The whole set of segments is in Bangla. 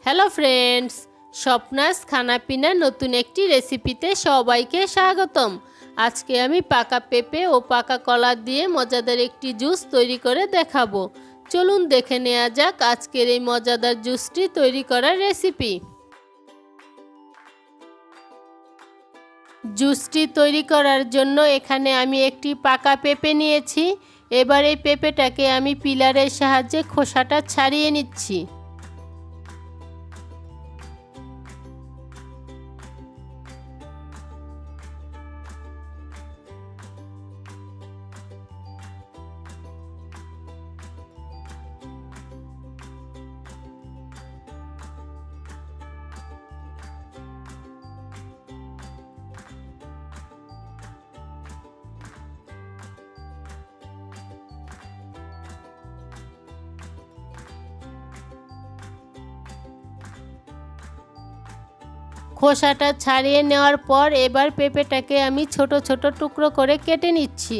হ্যালো ফ্রেন্ডস, স্বপ্নাস খানাপিনা নতুন একটি রেসিপিতে সবাইকে স্বাগতম। আজকে আমি পাকা পেঁপে ও পাকা কলা দিয়ে মজাদার একটি জুস তৈরি করে দেখাবো। চলুন দেখে নেওয়া যাক আজকের এই মজাদার জুসটি তৈরি করার রেসিপি। জুসটি তৈরি করার জন্য এখানে আমি একটি পাকা পেঁপে নিয়েছি। এবার এই পেঁপেটাকে আমি পিলারের সাহায্যে খোসাটা ছাড়িয়ে নিচ্ছি। খোসাটা ছাড়িয়ে নেওয়ার পর এবার পেঁপেটাকে আমি ছোট ছোট টুকরো করে কেটে নিচ্ছি।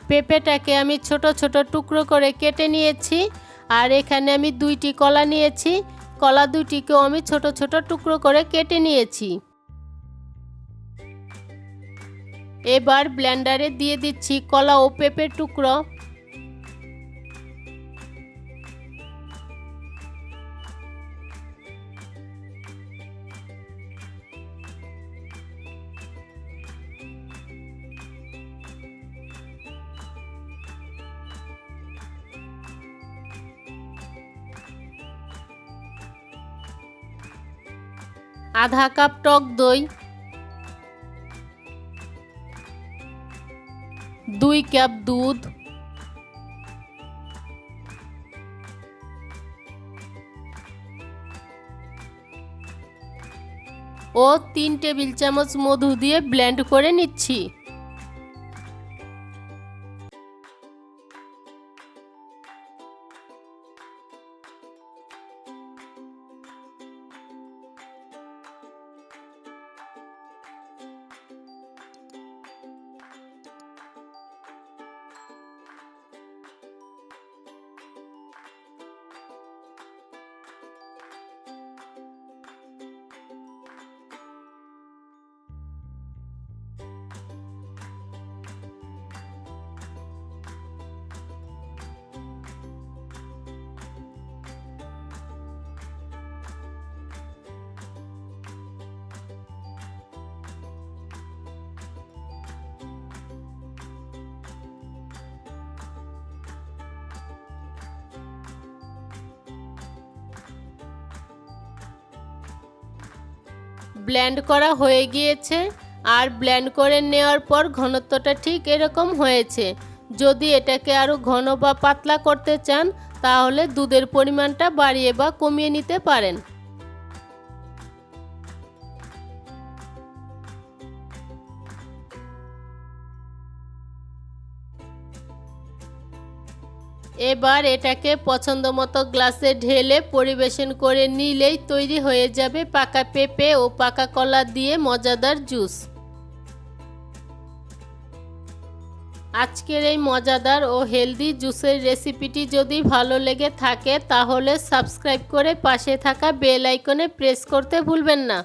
পেঁপেটাকে আমি ছোট ছোট টুকরো করে কেটে নিয়েছি। আর এখানে আমি দুইটি কলা নিয়েছি। কলা দুটিকেও আমি ছোট ছোট টুকরো করে কেটে নিয়েছি। এবার ব্লেন্ডারে দিয়ে দিচ্ছি কলা ও পেঁপের টুকরো। আধা কাপ টক দই, 2 কাপ দুধ, ও 3 টেবিল চামচ মধু দিয়ে ব্লেন্ড করে নিচ্ছি। ব্লেন্ড করা হয়ে গিয়েছে। আর ব্লেন্ড করে নেওয়ার পর ঘনত্বটা ঠিক এরকম হয়েছে। যদি এটাকে আরও ঘন বা পাতলা করতে চান তাহলে দুধের পরিমাণটা বাড়িয়ে বা কমিয়ে নিতে পারেন। এবার এটাকে পছন্দ মতো গ্লাসে ঢেলে পরিবেশন করে নিলেই তৈরি হয়ে যাবে পাকা পেঁপে ও পাকা কলা দিয়ে মজাদার জুস। আজকের এই মজাদার ও হেলদি জুসের রেসিপিটি যদি ভালো লেগে থাকে তাহলে সাবস্ক্রাইব করে পাশে থাকা বেল আইকনে প্রেস করতে ভুলবেন না।